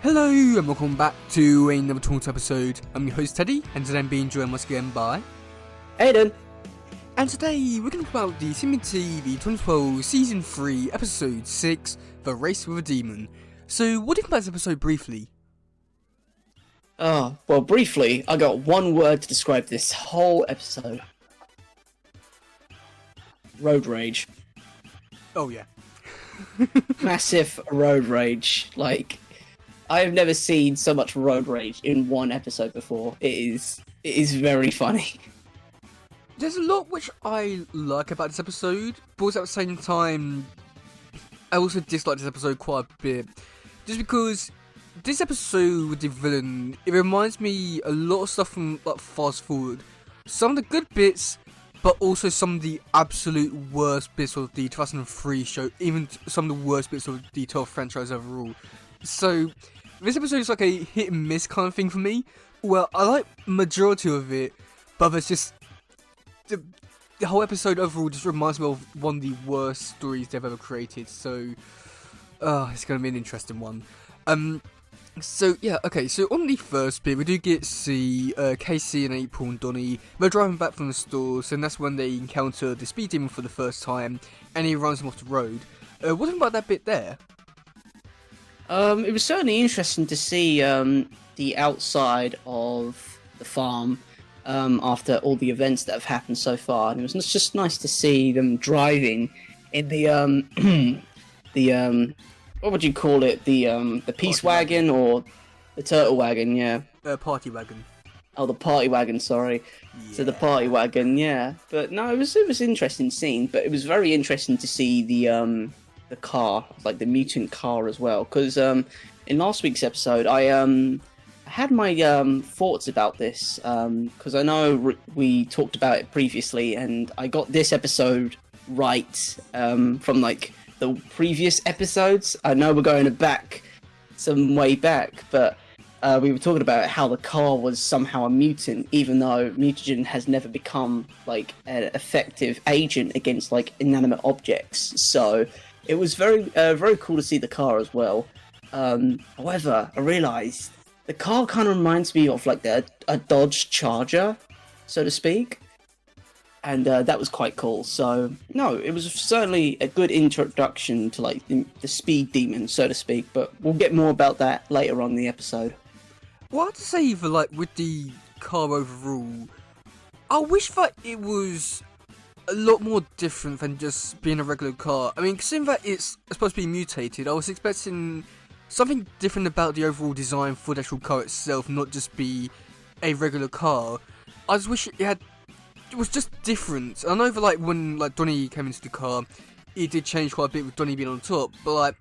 Hello and welcome back to another Taunt episode. I'm your host Teddy, and today I'm being joined once again by Aiden. And today we're going to talk about the SimTV 2012 Season 3 Episode 6, The Race with a Demon. So what do you think about this episode briefly? Well, briefly, I got one word to describe this whole episode. Road rage. Oh yeah. Massive road rage. Like, I have never seen so much road rage in one episode before. It is very funny. There's a lot which I like about this episode, but at the same time, I also dislike this episode quite a bit. Just because this episode with the villain, it reminds me a lot of stuff from like Fast Forward. Some of the good bits, but also some of the absolute worst bits of the 2003 show, even some of the worst bits of the 12 franchise overall. So, this episode is like a hit and miss kind of thing for me. Well, I like majority of it, but there's just the whole episode overall just reminds me of one of the worst stories they've ever created. So, it's going to be an interesting one. So on the first bit, we do get to see Casey and April and Donnie. They're driving back from the stores, and that's when they encounter the speed demon for the first time, and he runs them off the road. What do you think about that bit there? It was certainly interesting to see the outside of the farm after all the events that have happened so far, and it was just nice to see them driving in the what would you call it? The peace wagon or the turtle wagon? Yeah. Party wagon. Oh, the party wagon. Sorry. Yeah. So the party wagon. Yeah. But no, it was interesting scene. But it was very interesting to see the car, like the mutant car as well. Because in last week's episode, I had my thoughts about this. Because I know we talked about it previously, and I got this episode right from like the previous episodes. I know we're going back some way back, but we were talking about how the car was somehow a mutant, even though mutagen has never become like an effective agent against like inanimate objects. So it was very cool to see the car as well. However, I realised the car kind of reminds me of like a Dodge Charger, so to speak. And that was quite cool. So, no, it was certainly a good introduction to like the speed demon, so to speak. But we'll get more about that later on in the episode. Well, I have to say, for like with the car overall, I wish that it was a lot more different than just being a regular car. I mean, considering that it's supposed to be mutated, I was expecting something different about the overall design for the actual car itself, not just be a regular car. I just wish it was just different. I know that like when like Donnie came into the car, it did change quite a bit with Donnie being on top, but like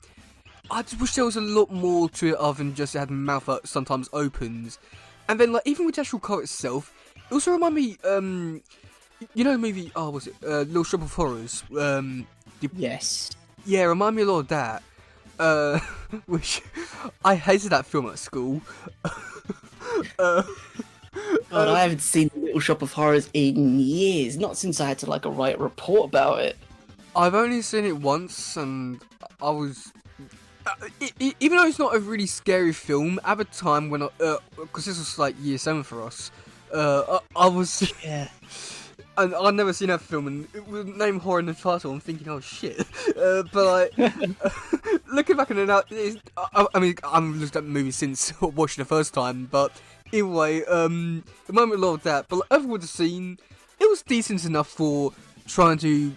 I just wish there was a lot more to it other than just it had a mouth that sometimes opens. And then like even with the actual car itself, it also reminded me you know the movie was it Little Shop of Horrors? Yes. Yeah, it reminded me a lot of that. Which I hated that film at school. God, I haven't seen Little Shop of Horrors in years. Not since I had to like write a report about it. I've only seen it once, and I was even though it's not a really scary film at the time when because this was like year 7 for us. I was yeah. And I'd never seen that film, and it was named horror in the title. I'm thinking, oh shit. But like, looking back on it now, I mean, I haven't looked at the movie since watching it the first time. But anyway, the moment of that. But like, overall, the scene, it was decent enough for trying to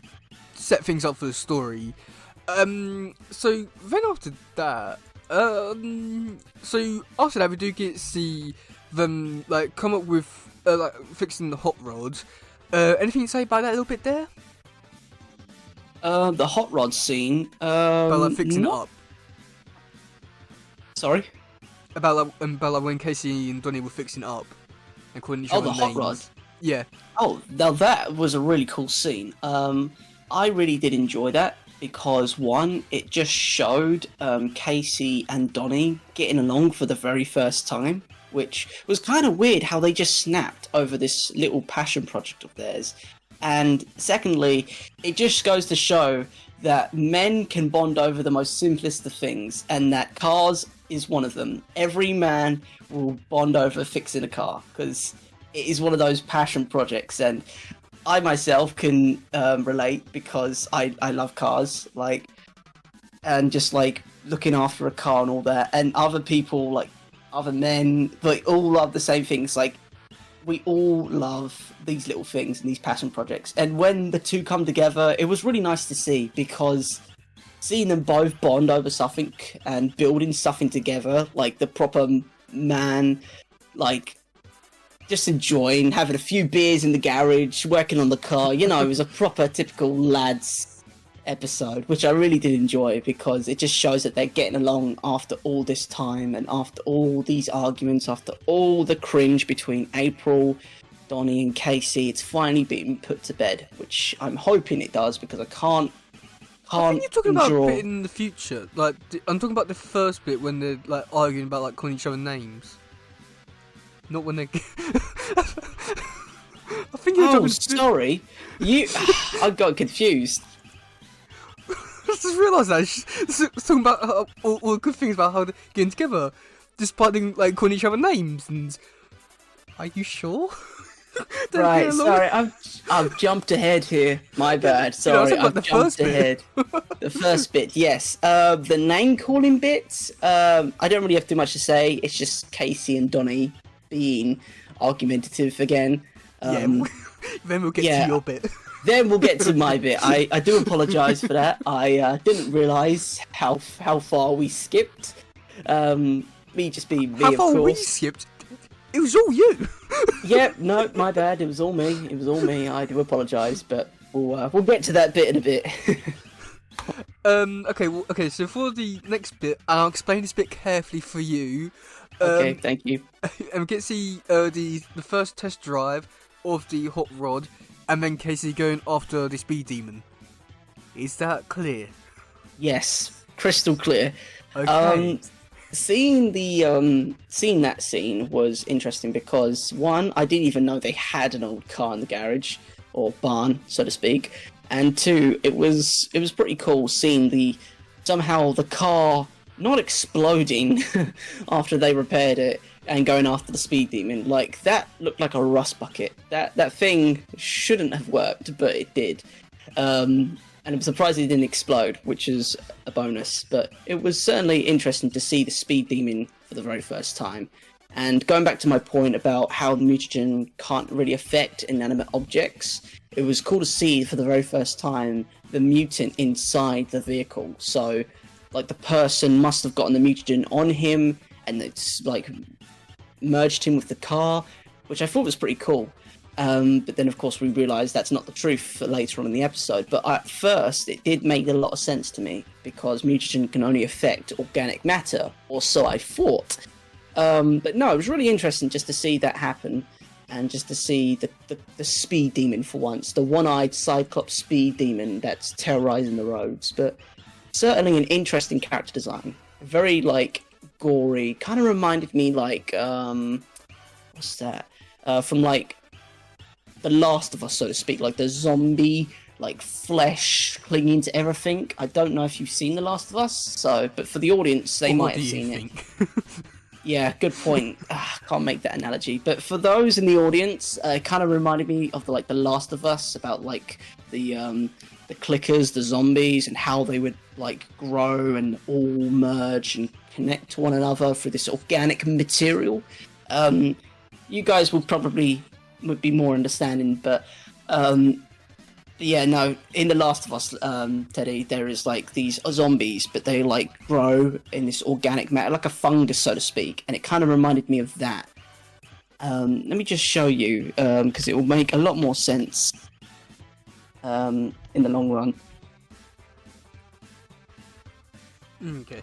set things up for the story. So then after that, so after that, we do get to see them like come up with like fixing the hot rods. Anything to say about that a little bit there? The hot rod scene. About like fixing it up. Sorry? About like when Casey and Donnie were fixing it up and calling each other names. Oh, the hot rod. Yeah. Oh, now that was a really cool scene. I really did enjoy that because one, it just showed Casey and Donnie getting along for the very first time, which was kind of weird how they just snapped over this little passion project of theirs. And secondly, it just goes to show that men can bond over the most simplest of things, and that cars is one of them. Every man will bond over fixing a car because it is one of those passion projects, and I myself can relate because I love cars, like, and just like looking after a car and all that, and other people, like other men, like all love the same things. Like, we all love these little things and these passion projects, and when the two come together, it was really nice to see, because seeing them both bond over something and building something together, like the proper man, like just enjoying having a few beers in the garage, working on the car, it was a proper typical lads episode, which I really did enjoy, because it just shows that they're getting along after all this time, and after all these arguments, after all the cringe between April, Donnie and Casey, it's finally being put to bed, which I'm hoping it does, because I think you're talking about a bit in the future. Like, I'm talking about the first bit when they're like arguing about like calling each other names. Not when they. I think you're talking. Sorry, I got confused. I just realised that. It's talking about all the good things about how they're getting together, despite them like calling each other names. And are you sure? Right, sorry, I've jumped ahead here. My bad. Sorry, I've jumped ahead. The first bit, yes. The name calling bit, I don't really have too much to say. It's just Casey and Donnie being argumentative again. Then we'll get to your bit. Then we'll get to my bit. I do apologise for that. I didn't realise how far we skipped. Me just being me, of course. How far we skipped? It was all you. Yep, no, my bad. It was all me. I do apologise, but we'll get to that bit in a bit. Okay. So for the next bit, I'll explain this bit carefully for you. Okay, thank you. And we get to see the first test drive of the hot rod, and then Casey going after the speed demon. Is that clear? Yes, crystal clear. Okay. Seeing that scene was interesting because, one, I didn't even know they had an old car in the garage or barn, so to speak, and two, it was pretty cool seeing somehow the car not exploding after they repaired it and going after the speed demon. Like, that looked like a rust bucket. That thing shouldn't have worked, but it did. And I'm surprised it didn't explode, which is a bonus. But it was certainly interesting to see the speed demon for the very first time. And going back to my point about how the mutagen can't really affect inanimate objects, it was cool to see for the very first time the mutant inside the vehicle. So, like, the person must have gotten the mutagen on him, and it's like merged him with the car, which I thought was pretty cool. But then, of course, we realised that's not the truth for later on in the episode. But at first, it did make a lot of sense to me, because mutagen can only affect organic matter, or so I thought. But no, it was really interesting just to see that happen, and just to see the speed demon for once, the one-eyed Cyclops speed demon that's terrorising the roads. But certainly an interesting character design. Very, like, gory. Kind of reminded me, like, what's that? From, like, The Last of Us, so to speak, like the zombie, like, flesh clinging to everything. I don't know if you've seen The Last of Us, but for the audience, they might have seen it. Yeah, good point. Can't make that analogy. But for those in the audience, it kind of reminded me of The Last of Us, about, like, the clickers, the zombies, and how they would, like, grow and all merge and connect to one another through this organic material. You guys would be more understanding, but yeah, no, in The Last of Us, Teddy, there is, like, these zombies, but they, like, grow in this organic matter, like a fungus, so to speak, and it kind of reminded me of that. Let me just show you, because it will make a lot more sense in the long run. Okay.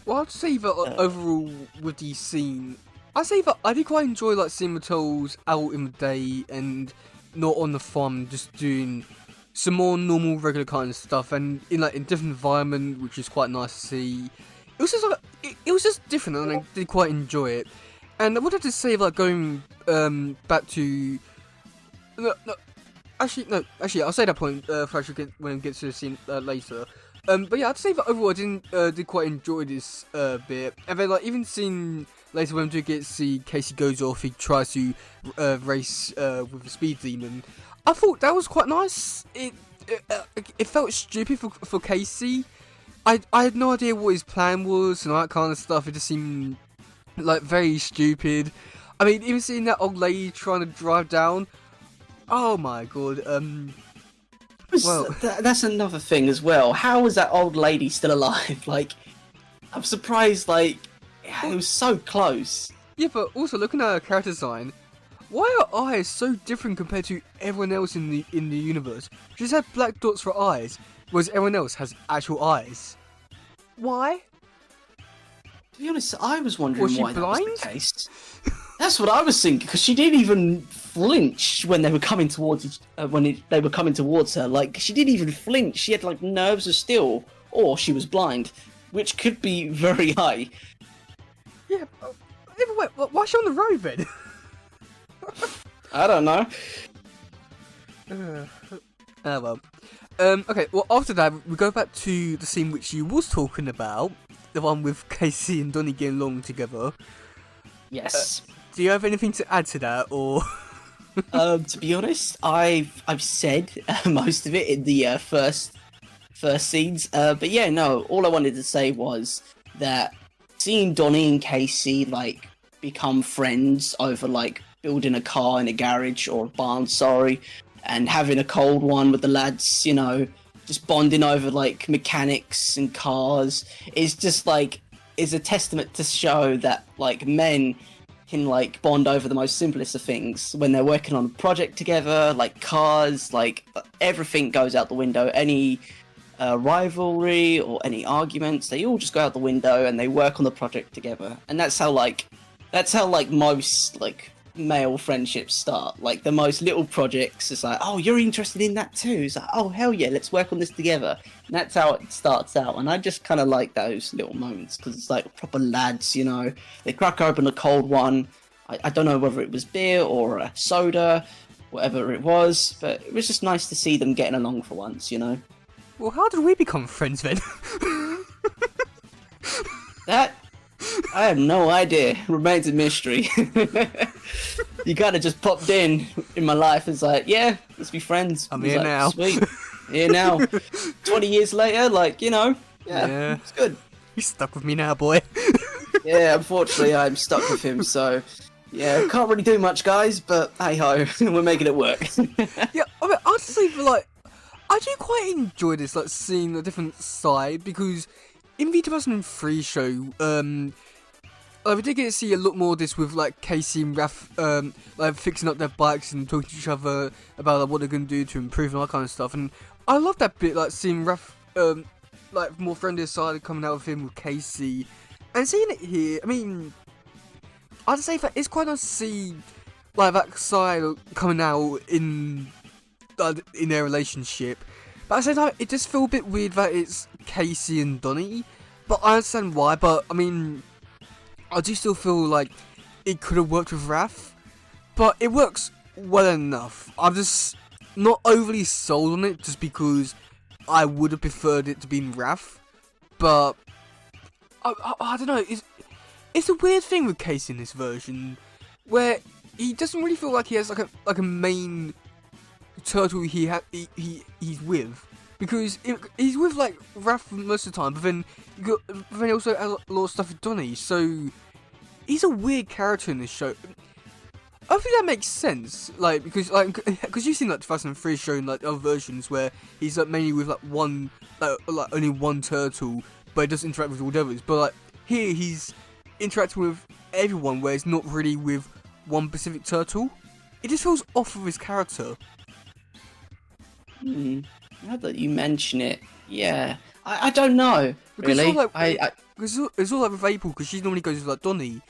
Well, I'd say that overall with the scene, I'd say that I did quite enjoy, like, seeing Mattel's out in the day and not on the farm, just doing some more normal, regular kind of stuff, and in a different environment, which is quite nice to see. It was just like it was just different, and I did quite enjoy it. And I wanted to say, like, going back to actually, I'll say that point when we get to the scene later. But yeah, I'd say that overall did quite enjoy this bit, and then like even seeing later when we get to see Casey goes off, he tries to race with the speed demon. I thought that was quite nice. It felt stupid for Casey. I had no idea what his plan was and all that kind of stuff. It just seemed like very stupid. I mean, even seeing that old lady trying to drive down. Oh my god. Well, that's another thing as well. How is that old lady still alive? Like, I'm surprised. Like, it was so close. yeah, but also looking at her character design, why are eyes so different compared to everyone else in the universe? She's had black dots for eyes, whereas everyone else has actual eyes. Why? To be honest, I was wondering Was she why blind? that was the case. That's what I was thinking, because she didn't even flinch when they were coming towards they were coming towards her. Like, she didn't even flinch. She had like nerves of steel, or she was blind, which could be very high. Yeah. Either way, why is she on the road then? I don't know. Oh well. Okay. Well, after that, we go back to the scene which you was talking about, the one with Casey and Donnie getting along together. Yes. Do you have anything to add to that, or? To be honest, I've said most of it in the first scenes. But yeah, no. All I wanted to say was that seeing Donnie and Casey like become friends over like building a car in a garage or a barn, and having a cold one with the lads, you know, just bonding over like mechanics and cars, is just like is a testament to show that like men can like bond over the most simplest of things when they're working on a project together, like cars, like everything goes out the window. Any rivalry or any arguments, they all just go out the window and they work on the project together. And that's how most like male friendships start. Like the most little projects, it's like, oh, you're interested in that too. It's like, oh, hell yeah, let's work on this together. And that's how it starts out. And I just kind of like those little moments because it's like proper lads, you know. They crack open a cold one. I don't know whether it was beer or a soda, whatever it was, but it was just nice to see them getting along for once, you know. Well, how did we become friends then? That I have no idea. Remains a mystery. You kind of just popped in my life. It's like, yeah, let's be friends. I'm here now. Sweet. Here now. 20 years later, like, you know, yeah. It's good. You're stuck with me now, boy. Yeah, unfortunately, I'm stuck with him, so yeah, can't really do much, guys, but hey ho, we're making it work. Yeah, I mean, honestly, like, I do quite enjoy this, like, seeing a different side, because in the 2003 show, we did get to see a lot more of this with, like, Casey and Raph, like, fixing up their bikes and talking to each other about like, what they're going to do to improve and all that kind of stuff, and I love that bit, like, seeing Raph, like, more friendly side coming out of him with Casey, and seeing it here, I mean, I'd say that it's quite nice to see, like, that side coming out in their relationship, but at the same time, it just feels a bit weird that it's Casey and Donnie, but I understand why, but, I mean, I do still feel like it could have worked with Raph, but it works well enough. I'm just not overly sold on it, just because I would have preferred it to be in Raph, but I don't know, it's a weird thing with Casey in this version, where he doesn't really feel like he has like a main turtle he's with, because he's with like Raph most of the time, but then he also has a lot of stuff with Donnie, so he's a weird character in this show. I think that makes sense, like, because you've seen like 2003 show and like other versions where he's like mainly with like one, like only one turtle, but he doesn't interact with all the others. But like here, he's interacting with everyone, where it's not really with one specific turtle. It just feels off of his character. Now that you mention it, yeah, I don't know. Because really, it's all like with April, because she normally goes with like Donnie,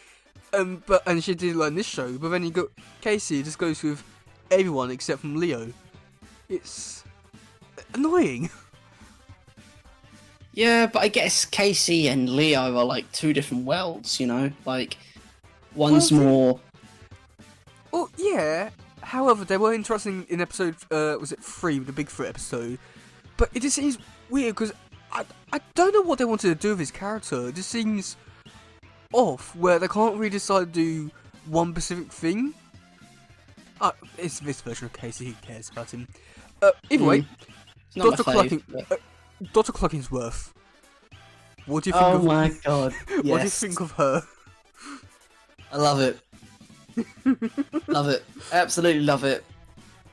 and she did like in this show. But then you got Casey, just goes with everyone except from Leo. It's annoying. Yeah, but I guess Casey and Leo are like two different worlds, you know? Like, one's more... Well, yeah. However, they were interesting in episode, was it 3, the Bigfoot episode? But it just seems weird, because I don't know what they wanted to do with his character. It just seems off, where they can't really decide to do one specific thing. It's this version of Casey, who cares about him? Either way, Dr. Cluckingsworth. What do you think Oh my god. What do you think of her? I love it. Love it. Absolutely love it.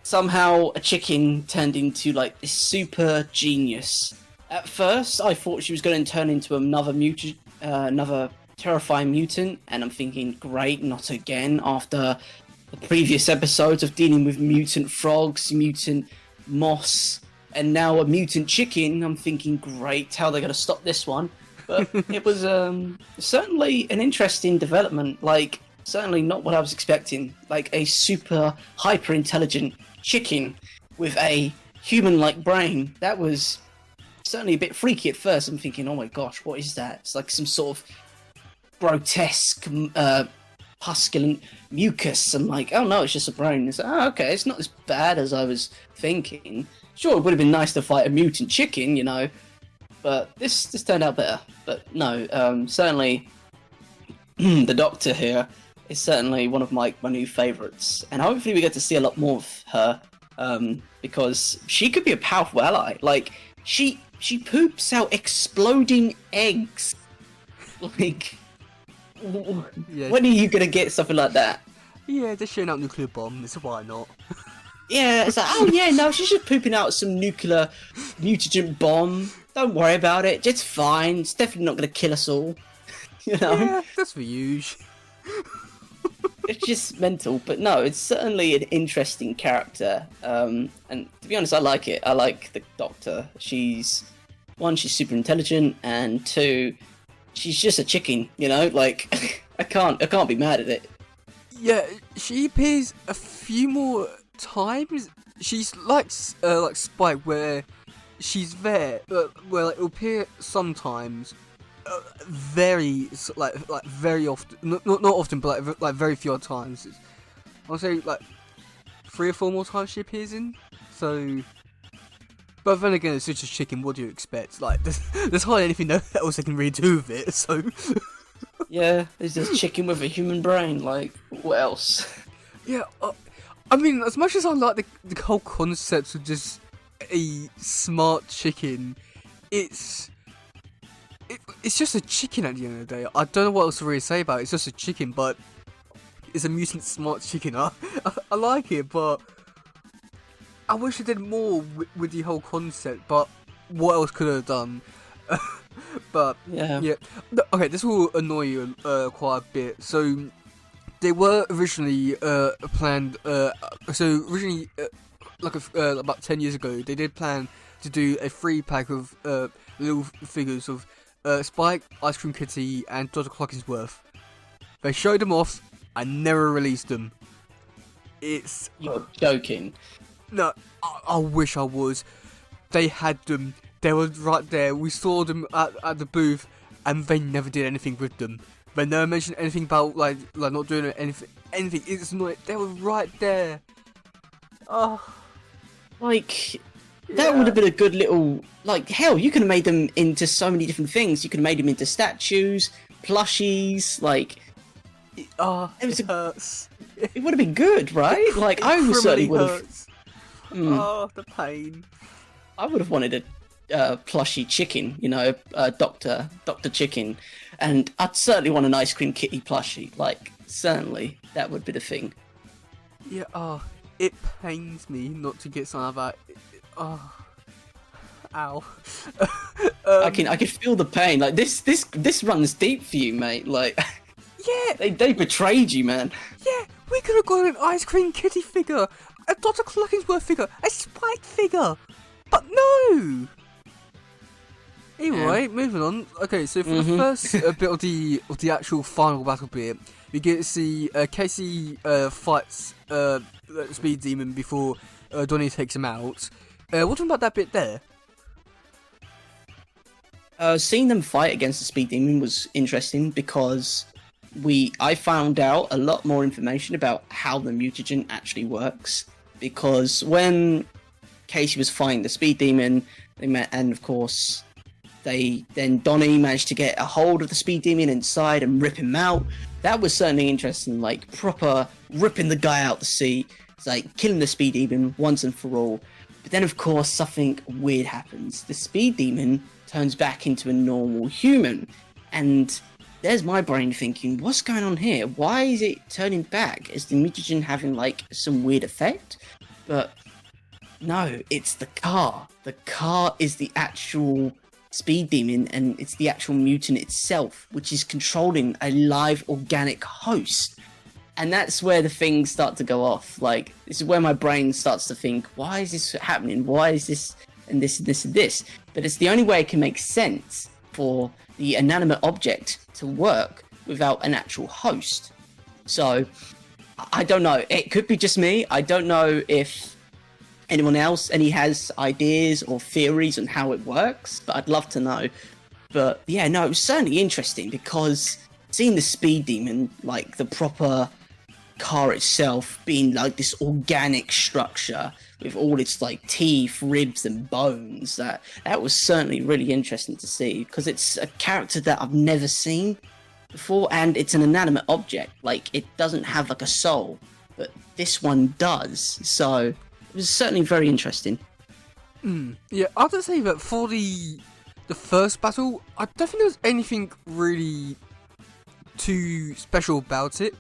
Somehow a chicken turned into like this super genius. At first, I thought she was going to turn into another mutant, another terrifying mutant, and I'm thinking, great, not again. After the previous episodes of dealing with mutant frogs, mutant moss, and now a mutant chicken, I'm thinking, great, how are they going to stop this one? But it was certainly an interesting development. Like, certainly not what I was expecting. Like a super hyper intelligent chicken with a human-like brain. That was certainly a bit freaky at first. I'm thinking, oh my gosh, what is that? It's like some sort of grotesque, pusculent mucus. I'm like, oh no, it's just a brain. It's like, oh, okay, it's not as bad as I was thinking. Sure, it would have been nice to fight a mutant chicken, you know, but this turned out better. But no, certainly the Doctor here is certainly one of my new favourites, and hopefully we get to see a lot more of her, because she could be a powerful ally. Like, she poops out exploding eggs. Like, Yeah. when are you gonna get something like that? Yeah, they're shooting out nuclear bombs, why not? Yeah, it's like, oh yeah, no, she's just pooping out some nuclear mutagen bomb. Don't worry about it, it's fine. It's definitely not gonna kill us all. You know? Yeah, that's for you. It's just mental, but no, it's certainly an interesting character. And to be honest, I like it. I like the Doctor. She's super intelligent, and two, she's just a chicken. You know, like I can't be mad at it. Yeah, she appears a few more times. She's like Spike, where she's there, where like, it'll appear sometimes. Very very often, not often, but like very few other times. I'll say like 3 or 4 more times she appears in. So, but then again, it's just a chicken. What do you expect? Like, there's hardly anything else they can really do with it. So, yeah, it's just chicken with a human brain. Like, what else? Yeah, I mean, as much as I like the whole concept of just a smart chicken, it's just a chicken at the end of the day. I don't know what else to really say about it. It's just a chicken, but it's a mutant smart chicken. I like it, but I wish I did more with the whole concept. But what else could I have done? But yeah. Okay, this will annoy you quite a bit. So they were originally planned. Originally, about 10 years ago, they did plan to do a 3-pack of little figures of Spike, Ice Cream Kitty, and Dr. Clockensworth. They showed them off and never released them. You're joking. No, I wish I was. They had them. They were right there. We saw them at the booth, and they never did anything with them. They never mentioned anything about like not doing anything. It's not. They were right there. Oh, like. That would have been a good little, like, hell, you could have made them into so many different things. You could have made them into statues, plushies, like... It hurts. It would have been good, right? Like, I certainly would have... Oh, the pain. I would have wanted a plushy chicken, you know, Doctor Chicken. And I'd certainly want an Ice Cream Kitty plushie. Like, certainly, that would be the thing. Yeah, it pains me not to get some of that. Oh, ow! I can feel the pain. Like this runs deep for you, mate. Like, yeah, they betrayed you, man. Yeah, we could have got an Ice Cream Kitty figure, a Dr. Cluckingsworth figure, a Spike figure, but no. Anyway, moving on. Okay, so for the first bit of the actual final battle bit, we get to see Casey fights the Speed Demon before Donnie takes him out. What about that bit there? Seeing them fight against the Speed Demon was interesting because I found out a lot more information about how the mutagen actually works. Because when Casey was fighting the Speed Demon, they met, and of course Then Donnie managed to get a hold of the speed demon inside and rip him out. That was certainly interesting, like proper ripping the guy out the sea. It's like killing the speed demon once and for all. But then, of course, something weird happens. The speed demon turns back into a normal human. And there's my brain thinking, what's going on here? Why is it turning back? Is the mutagen having, like, some weird effect? But no, it's the car. The car is the actual speed demon, and it's the actual mutant itself, which is controlling a live organic host. And that's where the things start to go off. Like, this is where my brain starts to think, why is this happening? Why is this and this and this and this? But it's the only way it can make sense for the inanimate object to work without an actual host. So, I don't know. It could be just me. I don't know if anyone else, has ideas or theories on how it works, but I'd love to know. But yeah, no, it was certainly interesting because seeing the speed demon, like the proper car itself being like this organic structure with all its like teeth, ribs and bones, that was certainly really interesting to see because it's a character that I've never seen before, and it's an inanimate object. Like, it doesn't have like a soul, but this one does. So it was certainly very interesting. Yeah, I have to say that for the first battle, I don't think there was anything really too special about it,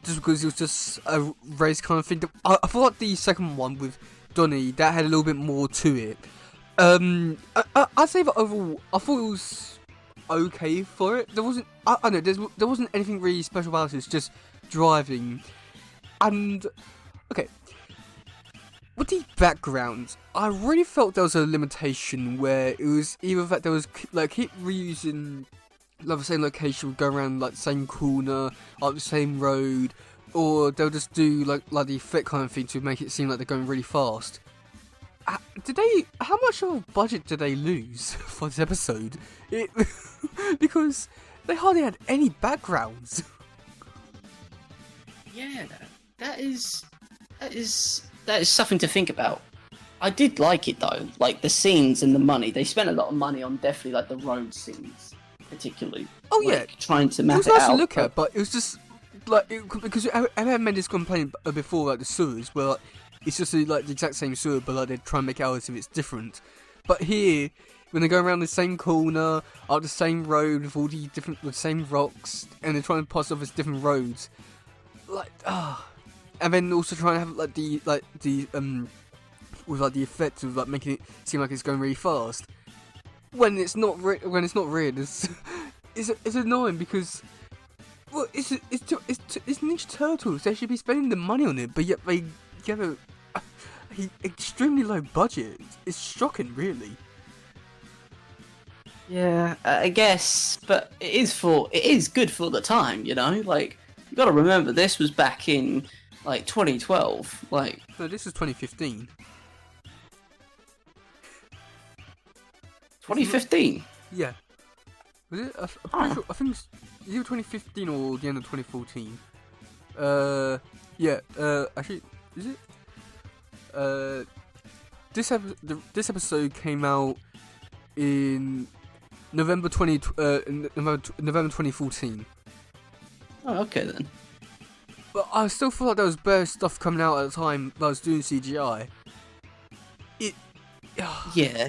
just because it was just a race kind of thing. I thought like the second one with Donnie, that had a little bit more to it. I'd say that overall, I thought it was okay for it. There wasn't, I don't know, there wasn't anything really special about it. It's just driving. And, okay, with the backgrounds, I really felt there was a limitation where it was either that there was, like, keep reusing like the same location, would go around like the same corner, up the same road, or they'll just do like the effect kind of thing to make it seem like they're going really fast. How much of a budget did they lose for this episode? Because they hardly had any backgrounds. Yeah, that is something to think about. I did like it though, like the scenes and the money. They spent a lot of money on definitely like the road scenes, particularly. Oh like, yeah, trying to map it was nice out, to look at, but it was just like because I had made this complaint before, like the sewers, where like, it's just like the exact same sewer, but like they try and make it out as if it's different. But here, when they go around the same corner, up the same road with all the same rocks, and they're trying to pass off as different roads, like and then also trying to have with like the effect of like making it seem like it's going really fast. When it's not real, it's annoying because, well, it's Ninja Turtles. They should be spending the money on it, but yet they get a extremely low budget. It's shocking, really. Yeah, I guess, but it is good for the time, you know. Like, you got to remember, this was back in like 2012. Like, no, this is 2015. 2015. Yeah. Was it? I'm pretty sure, I think it's either 2015 or the end of 2014. Yeah. Actually, is it? This episode came out in November 2014. Oh, okay then. But I still feel like there was better stuff coming out at the time that I was doing CGI. Yeah.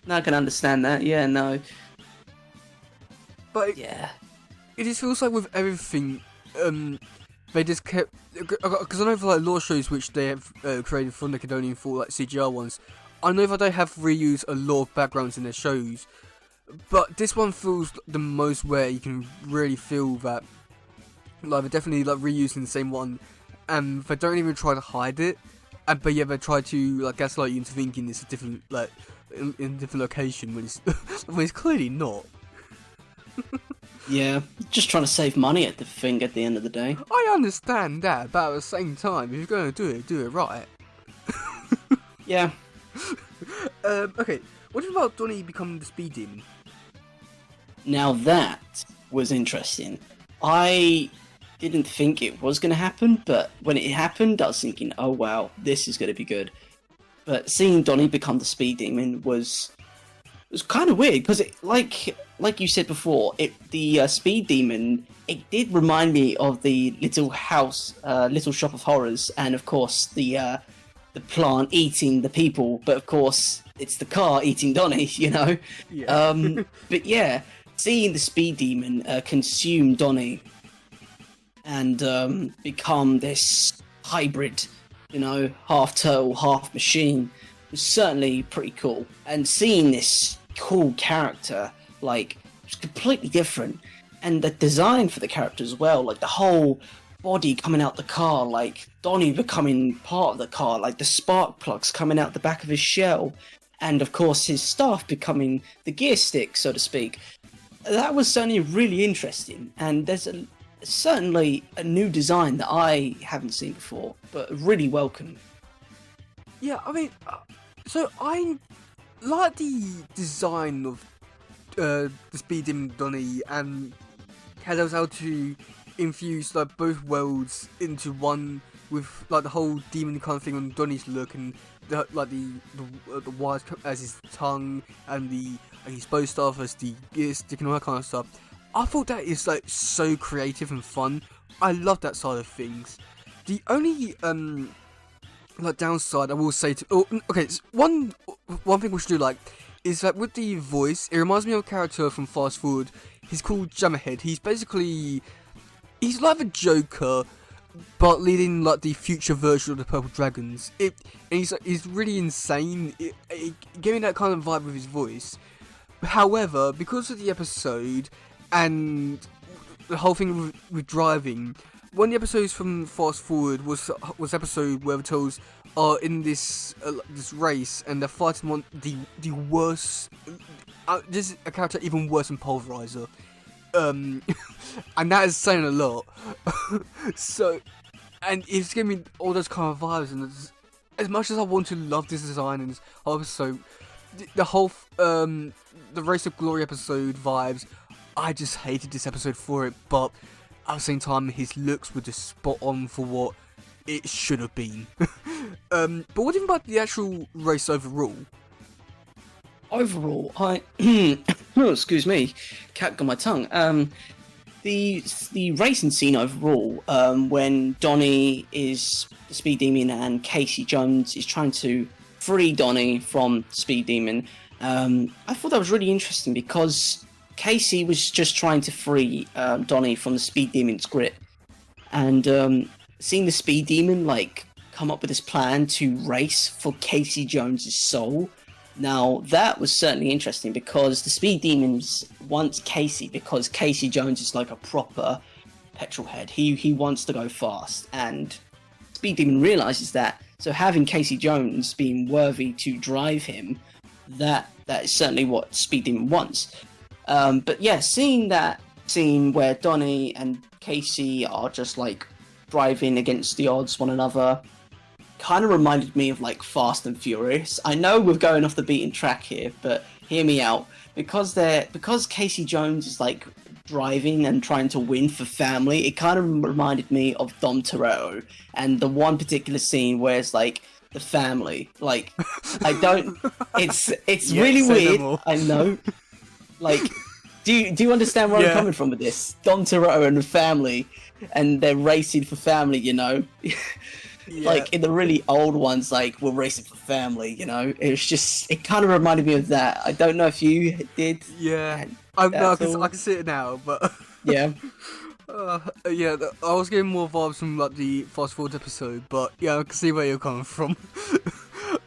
No, I can understand that. Yeah, no. But yeah, it just feels like with everything, they just kept, because I know for like law shows which they have created for Nickelodeon for like CGI ones, I know that they have reused a lot of backgrounds in their shows, but this one feels the most where you can really feel that like they're definitely like reusing the same one, and they don't even try to hide it, but yeah, they try to like gaslight you into thinking it's a different like in a different location when it's clearly not. Yeah, just trying to save money at the end of the day. I understand that, but at the same time, if you're going to do it right. Yeah. Okay, what about Donnie becoming the speed demon? Now that was interesting. I didn't think it was going to happen, but when it happened, I was thinking, oh wow, this is going to be good. But seeing Donnie become the speed demon was was kind of weird because like you said before, the speed demon. It did remind me of the Little Shop of Horrors, and of course the plant eating the people. But of course, it's the car eating Donnie. You know. Yeah. But yeah, seeing the speed demon consume Donnie and become this hybrid, you know, half turtle, half machine, was certainly pretty cool. And seeing this cool character, like, was completely different. And the design for the character as well, like the whole body coming out the car, like Donnie becoming part of the car, like the spark plugs coming out the back of his shell, and of course his staff becoming the gear stick, so to speak. That was certainly really interesting, and there's certainly a new design that I haven't seen before, but really welcome. Yeah, I mean, so I like the design of the Speed Demon Donnie, and how they was able to infuse like both worlds into one, with like the whole demon kind of thing on Donnie's look, and the wires as his tongue, and his bow staff as the gear stick and all that kind of stuff. I thought that is like so creative and fun. I love that side of things. The only like downside I will say one thing we should do like is that with the voice, it reminds me of a character from Fast Forward. He's called Jammerhead. He's like the Joker, but leading like the future version of the Purple Dragons. And he's really insane. Giving that kind of vibe with his voice. However, because of the episode and the whole thing with driving, one of the episodes from Fast Forward was episode where the Turtles are in this race and they're fighting the worst. There's a character even worse than Pulverizer, and that is saying a lot. So, and it's giving me all those kind of vibes, and as much as I want to love this design and this whole episode, the whole the Race of Glory episode vibes, I just hated this episode for it. But at the same time, his looks were just spot on for what it should have been. But what do you think about the actual race overall? Overall, excuse me, cat got my tongue. The racing scene overall, when Donnie is the Speed Demon and Casey Jones is trying to free Donnie from Speed Demon, I thought that was really interesting because Casey was just trying to free Donnie from the Speed Demon's grip, and seeing the Speed Demon like come up with this plan to race for Casey Jones's soul. Now, that was certainly interesting because the Speed Demons wants Casey because Casey Jones is like a proper petrol head. He wants to go fast, and Speed Demon realizes that. So having Casey Jones being worthy to drive him, that is certainly what Speed Demon wants. But yeah, seeing that scene where Donnie and Casey are just like driving against the odds one another, kind of reminded me of like Fast and Furious. I know we're going off the beaten track here, but hear me out. Because Casey Jones is like driving and trying to win for family, it kind of reminded me of Dom Toretto and the one particular scene where it's like the family. Like, I don't. It's Yeah, really say no weird. more. I know. Like, do you understand where Yeah. I'm coming from with this? Dom Toretto and the family, and they're racing for family. You know. Yeah. Like in the really old ones, like we're racing for family, you know. It kind of reminded me of that. I don't know if you did. Yeah, That's I can see it now, but Yeah, yeah, I was getting more vibes from like the Fast Forward episode, but yeah, I can see where you're coming from.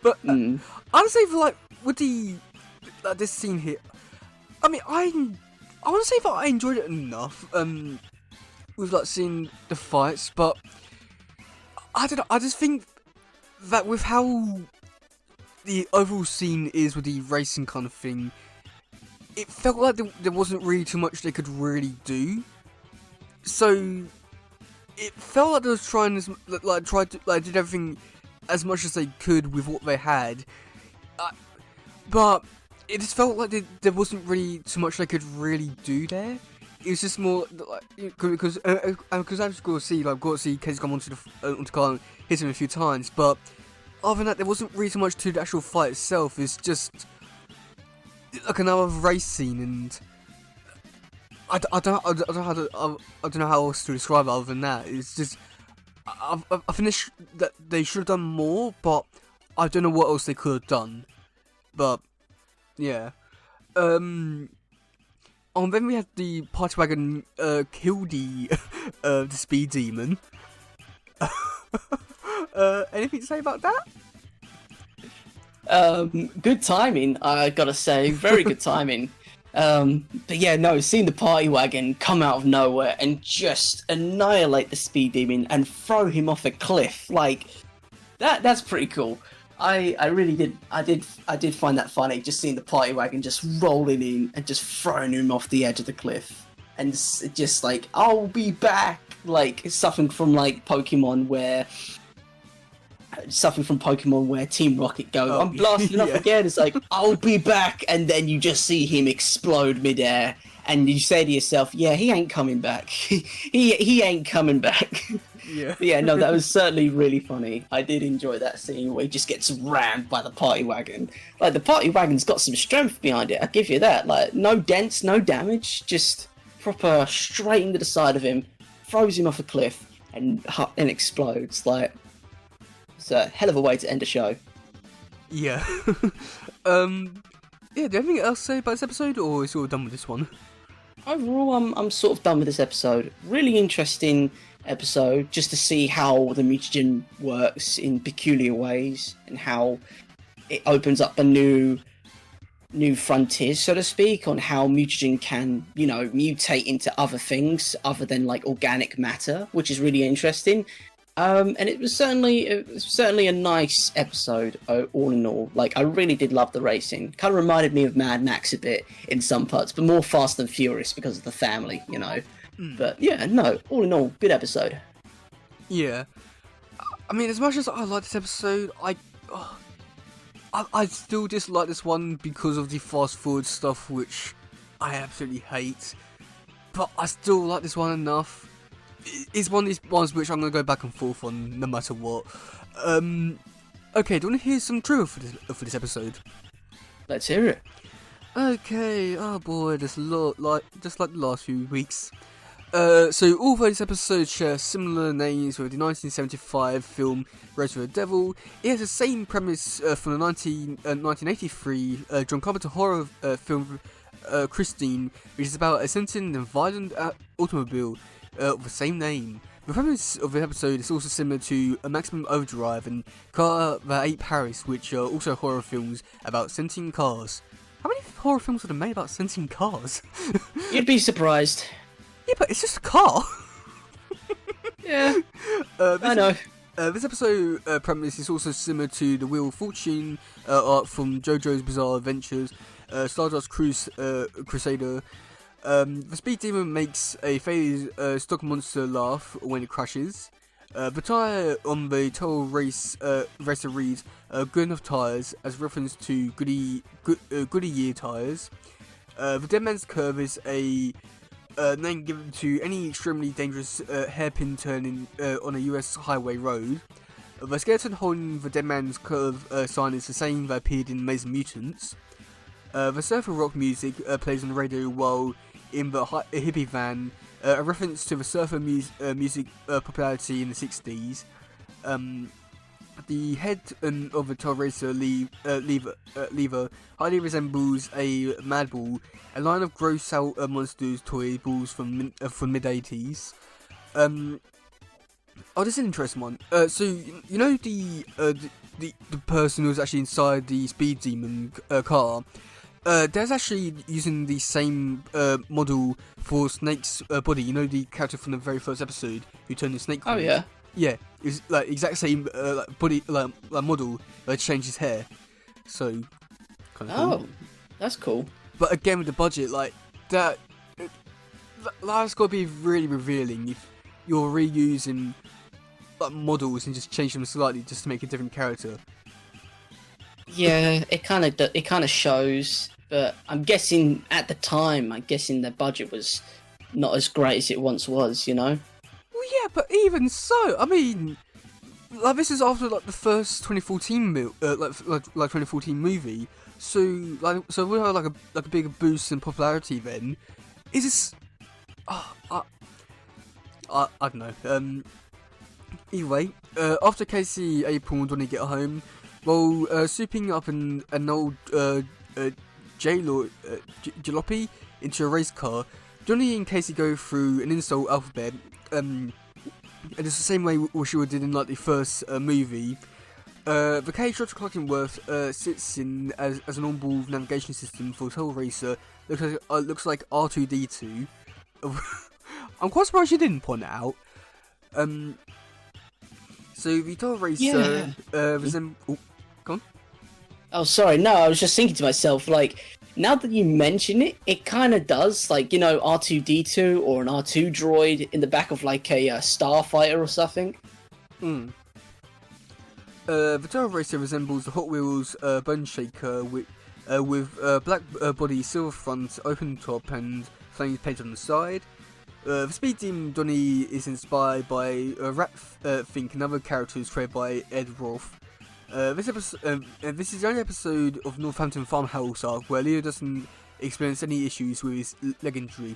But I'd say for like with the this scene here, I mean, I want to say that I enjoyed it enough with like seeing the fights, but I don't know. I just think that with how the overall scene is with the racing kind of thing, it felt like there wasn't really too much they could really do. So it felt like they was trying did everything as much as they could with what they had, but it just felt like there wasn't really too much they could really do there. It was just more like because I've just got to see Casey come onto the car and hit him a few times, but other than that, there wasn't really so much to the actual fight itself. It's just like another race scene, and I don't know how else to describe it other than that. It's just I think that they should have done more, but I don't know what else they could have done. But yeah, and then we had the party wagon kill the speed demon. Anything to say about that? Good timing, I gotta say, very good timing. But yeah, no, seeing the party wagon come out of nowhere and just annihilate the speed demon and throw him off a cliff, like that's pretty cool. I really did find that funny, just seeing the party wagon just rolling in and just throwing him off the edge of the cliff, and just like, I'll be back, like something from Pokemon where Team Rocket go, I'm blasting off again, it's like, I'll be back, and then you just see him explode midair, and you say to yourself, yeah, he ain't coming back. he ain't coming back. Yeah. But yeah, no, that was certainly really funny. I did enjoy that scene where he just gets rammed by the party wagon. Like, the party wagon's got some strength behind it, I'll give you that. Like, no dents, no damage, just proper straight into the side of him, throws him off a cliff, and explodes. Like, it's a hell of a way to end a show. Yeah. Yeah, do you have anything else to say about this episode, or is it all done with this one? Overall, I'm sort of done with this episode. Really interesting episode, just to see how the mutagen works in peculiar ways, and how it opens up a new frontiers, so to speak, on how mutagen can, mutate into other things other than like organic matter, which is really interesting. And it was certainly a nice episode, all in all. Like, I really did love the racing. Kind of reminded me of Mad Max a bit in some parts, but more Fast and Furious because of the family, But yeah, no, all in all, good episode. Yeah. I mean, as much as I like this episode, I still dislike this one because of the fast forward stuff, which I absolutely hate. But I still like this one enough. It's one of these ones which I'm going to go back and forth on no matter what. Okay, do you want to hear some trivia for this episode? Let's hear it. Okay, oh boy, just like the last few weeks. So although this episode shares similar names with the 1975 film Race for the Devil, it has the same premise from the 1983 John Carpenter horror film Christine, which is about a sentient and violent automobile of the same name. The premise of the episode is also similar to A Maximum Overdrive and Car That Ate Paris, which are also horror films about sentient cars. How many horror films are there made about sentient cars? You'd be surprised. Yeah, but it's just a car. Yeah, I know. This episode premise is also similar to The Wheel of Fortune art from JoJo's Bizarre Adventures, Stardust Crusader. The speed demon makes a phase stock monster laugh when it crashes. The tyre on the total racer reads good enough tyres, as reference to Goodyear tyres. The Dead Man's Curve is a name given to any extremely dangerous hairpin turn on a US highway road. The skeleton holding the Dead Man's Curve sign is the same that appeared in Amazing Mutants. The surfer rock music plays on the radio while in the hippie van, a reference to the surfer music popularity in the 60s. The head of the tow racer lever highly resembles a Mad Ball, a line of gross out monsters toy balls from mid-80s. Oh, this is an interesting one. So you know the person who was actually inside the speed demon car. There's actually using the same model for Snake's body. You know, the character from the very first episode who turned the snake. Oh yeah. Yeah, it's like exact same body like model. They changed his hair. So. Kind of cool. That's cool. But again, with the budget, like that's got to be really revealing if you're reusing like models and just change them slightly just to make a different character. Yeah, it kind of shows, but I'm guessing at the time, the budget was not as great as it once was, Well, yeah, but even so, I mean, like this is after like the first 2014 2014 movie. So we have like a bigger boost in popularity. Then is this? I don't know. Either way, after Casey, April, and Donnie get home, while souping up an old jalopy into a race car, Donnie and Casey go through an insult alphabet. And it's the same way she did in like the first movie. The cage Dr. Cluckenworth sits in as an onboard navigation system for Total Racer. Looks like R2D2. I'm quite surprised you didn't point it out. So the Total Racer go on. Oh, sorry. No, I was just thinking to myself, like, now that you mention it, it kind of does, like, you know, R2D2 or an R2 droid in the back of like a starfighter or something. The Total Racer resembles the Hot Wheels Bone Shaker with black body, silver front, open top, and flames painted on the side. The Speed Demon Donnie is inspired by Rat Fink and other characters created by Ed Roth. This is the only episode of Northampton Farmhouse arc where Leo doesn't experience any issues with his leg injury.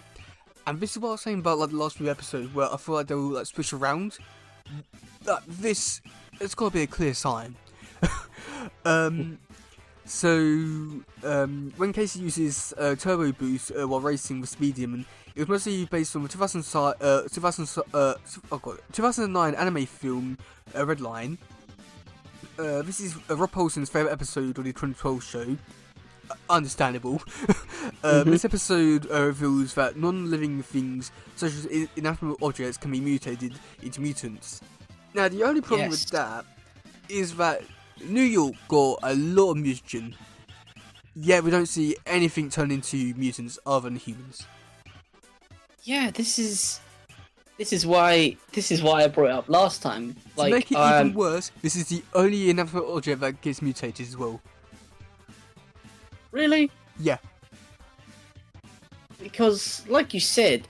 And this is what I was saying about like the last few episodes, where I feel like they'll like switch around. It's got to be a clear sign. When Casey uses turbo boost while racing with Speed Demon, it was mostly based on the 2009 anime film Red Line. This is Rob Paulson's favourite episode of the 2012 show. Understandable. This episode reveals that non-living things, such as inanimate objects, can be mutated into mutants. Now, the only problem with that is that New York got a lot of mutagen, yet we don't see anything turn into mutants other than humans. Yeah, this is why I brought it up last time. Like, to make it even worse, this is the only inanimate object that gets mutated as well. Really? Yeah. Because, like you said,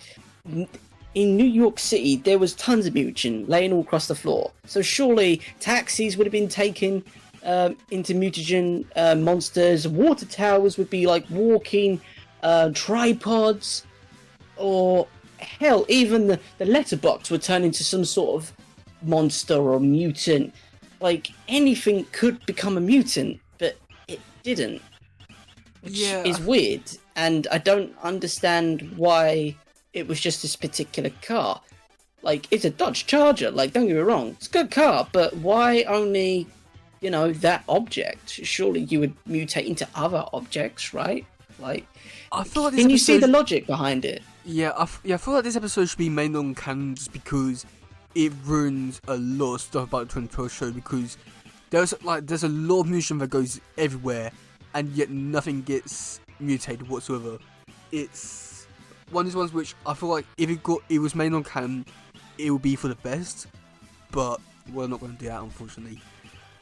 in New York City, there was tons of mutagen laying all across the floor. So surely taxis would have been taken into mutagen monsters. Water towers would be like walking tripods. Or, hell, even the letterbox would turn into some sort of monster or mutant. Like, anything could become a mutant, but it didn't. Which is weird, and I don't understand why it was just this particular car. Like, it's a Dodge Charger, like, don't get me wrong, it's a good car, but why only, you know, that object? Surely you would mutate into other objects, right? Like, I feel like can you see the logic behind it? Yeah, I feel like this episode should be made non-canon just because it ruins a lot of stuff about the 2012 show, because there's a lot of mutation that goes everywhere, and yet nothing gets mutated whatsoever. It's one of these ones which I feel like if it was made non-canon, it would be for the best, but we're not going to do that, unfortunately.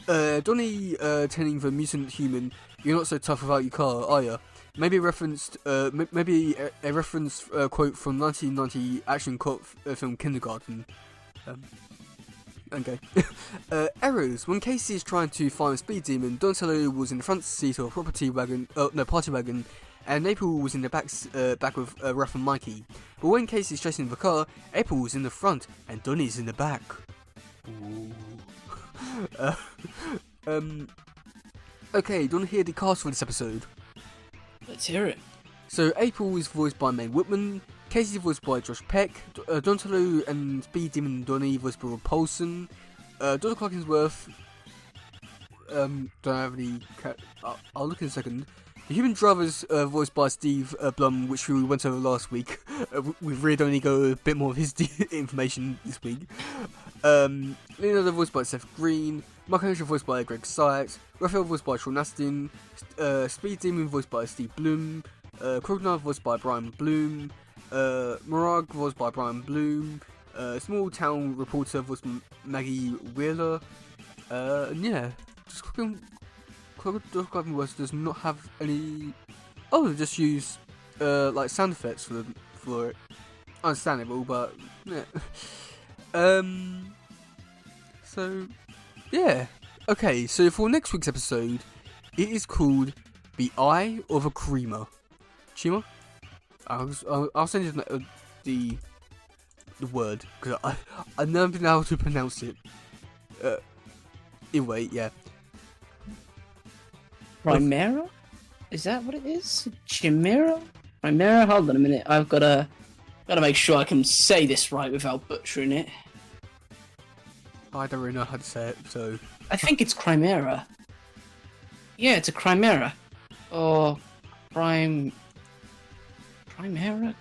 Donnie telling the mutant human, "You're not so tough without your car, are you?" Maybe a reference quote from 1990 action cop film Kindergarten. Okay. Errors. When Casey is trying to find a Speed Demon, Donatello was in the front seat of a party wagon, and April was in the back with Raph and Mikey. But when Casey is chasing the car, April was in the front and Donnie's in the back. Ooh. Okay, do you want to hear the cast for this episode? Let's hear it. So April is voiced by Mae Whitman, Casey is voiced by Josh Peck, Donatello and Speed Demon Donnie voiced by Rob Paulson, Dr. Cluckenworth, don't have any... I'll look in a second. The Human Drivers voiced by Steve Blum, which we went over last week. We've really only got a bit more of his information this week. Leonardo voiced by Seth Green, Mark Henshaw voiced by Greg Sykes, Raphael voiced by Sean Astin, Speed Demon voiced by Steve Bloom, Krognar voiced by Brian Bloom, Morag voiced by Brian Bloom, Small Town Reporter voiced by Maggie Wheeler, and yeah, just Cluckenworth does not have any... Oh, they just use like sound effects for it. Understandable, but yeah. So yeah. Okay, so for next week's episode, it is called the eye of a creamer. Chima? I'll send you the word because I never been able to pronounce it. Anyway, yeah. Chimera? Is that what it is? Chimera? Chimera? Hold on a minute. I've gotta make sure I can say this right without butchering it. I don't really know how to say it, so... I think it's Chimera. Yeah, it's a Chimera. Or... Chimera?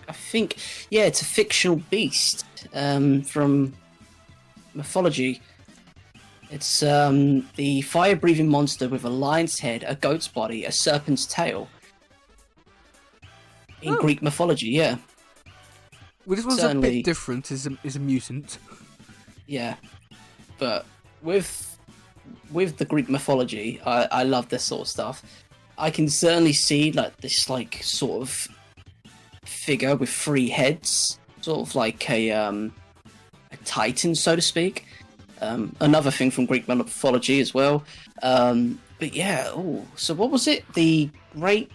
I think... Yeah, it's a fictional beast from mythology. It's the fire-breathing monster with a lion's head, a goat's body, a serpent's tail. In Greek mythology, yeah. Well, this one's Certainly. a bit different. Is a mutant. Yeah, but with the Greek mythology, I love this sort of stuff. I can certainly see like this sort of figure with 3 heads, sort of like a titan, so to speak. Another thing from Greek mythology as well. But yeah, so what was it? The great...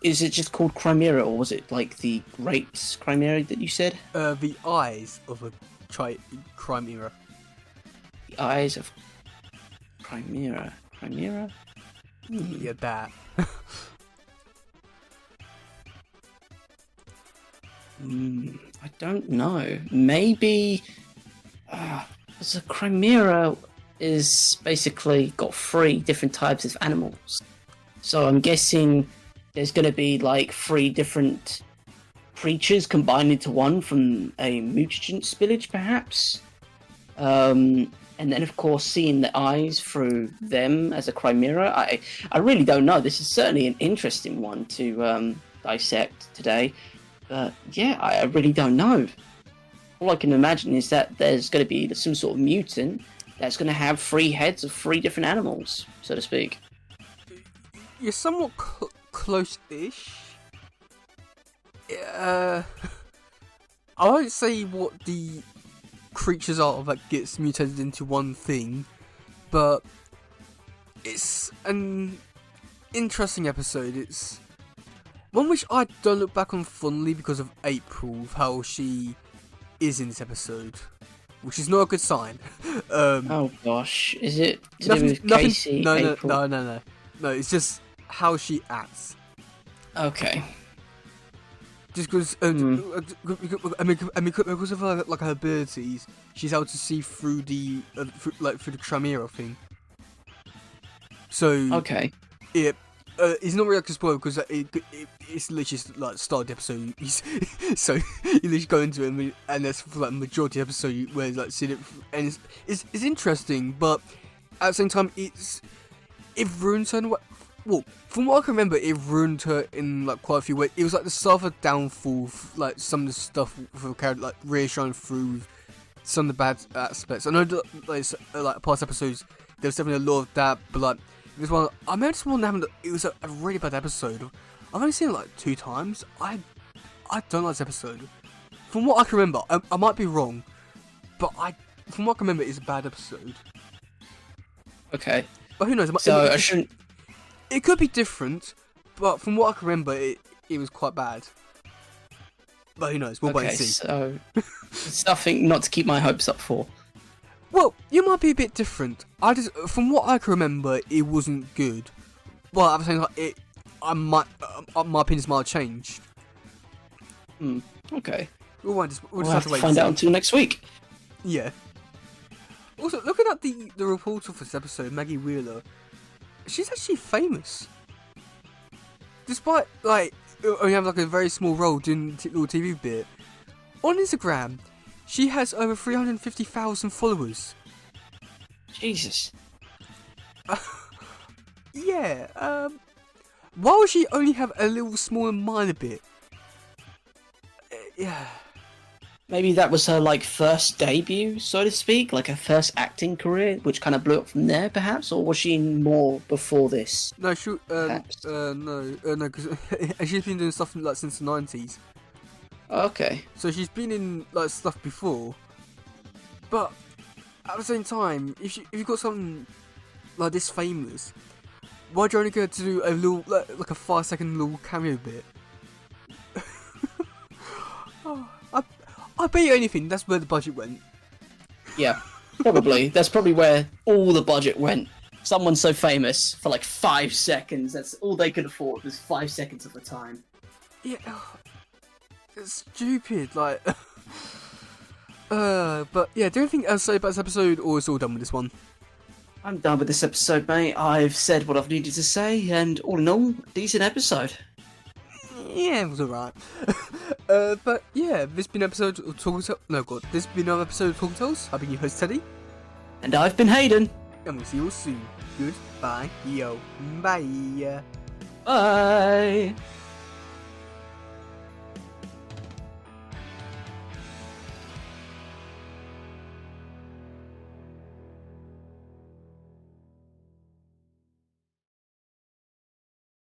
is it just called Chimera, or was it like the Great Chimera that you said? The eyes of a chimera. The eyes of Chimera. Chimera? Yeah, that. I don't know. Maybe... so Chimera is basically got 3 different types of animals. So I'm guessing there's going to be like 3 different creatures combined into one from a mutant spillage, perhaps. And then, of course, seeing the eyes through them as a Chimera. I really don't know. This is certainly an interesting one to dissect today. But yeah, I really don't know. All I can imagine is that there's going to be some sort of mutant that's going to have 3 heads of 3 different animals, so to speak. You're somewhat close-ish. I won't say what the creatures are that gets mutated into one thing, but it's an interesting episode. It's one which I don't look back on fondly because of April, how she is in this episode, which is not a good sign. Oh gosh, is it to do with Casey? April? No. It's just how she acts. Okay. Just because, because of her, her abilities, she's able to see through the through the Chimera thing. So okay, it's not really like a spoiler because it's literally just like the start of the episode. So you literally go into it and there's for like majority of the episode where like see it, and it's interesting, but at the same time it ruins her. Well, from what I can remember, it ruined her in like quite a few ways. It was like the start of a downfall, like some of the stuff for the character, like really shine through some of the bad aspects. I know that like past episodes, there was definitely a lot of that, but like this one, I remember this one having it was a really bad episode. I've only seen it like 2 times. I don't like this episode. From what I can remember, I might be wrong, but from what I can remember, it's a bad episode. Okay. But who knows? So I shouldn't. It could be different, but from what I can remember, it was quite bad. But who knows? We'll wait and see. So it's nothing not to keep my hopes up for. Well, you might be a bit different. From what I can remember, it wasn't good. Well, at the same time, my opinions might have changed. Okay. We'll just have to find out until next week. Yeah. Also, looking at the reporter for this episode, Maggie Wheeler, she's actually famous. Despite only having a very small role doing a little TV bit, on Instagram, she has over 350,000 followers. Jesus. Yeah. Why would she only have a little small and minor bit? Yeah. Maybe that was her first debut, so to speak, like her first acting career, which kind of blew up from there, perhaps, or was she in more before this? No, no, because she's been doing stuff since the 90s. Okay. So she's been in stuff before, but at the same time, if you've got something like this famous, why'd you only get to do a little, like a 5-second little cameo bit? I bet you anything, that's where the budget went. Yeah, probably. That's probably where all the budget went. Someone so famous for like 5 seconds, that's all they could afford, was 5 seconds of the time. Yeah, it's stupid, like... but yeah, do you have anything else to say about this episode, or is it all done with this one? I'm done with this episode, mate. I've said what I've needed to say, and all in all, decent episode. Yeah, it was alright. But yeah, this has been an episode of Talking Tales. No, God, this has been another episode of Talking Tales. I've been your host, Teddy. And I've been Hayden. And we'll see you all soon. Goodbye. Yo. Bye. Bye.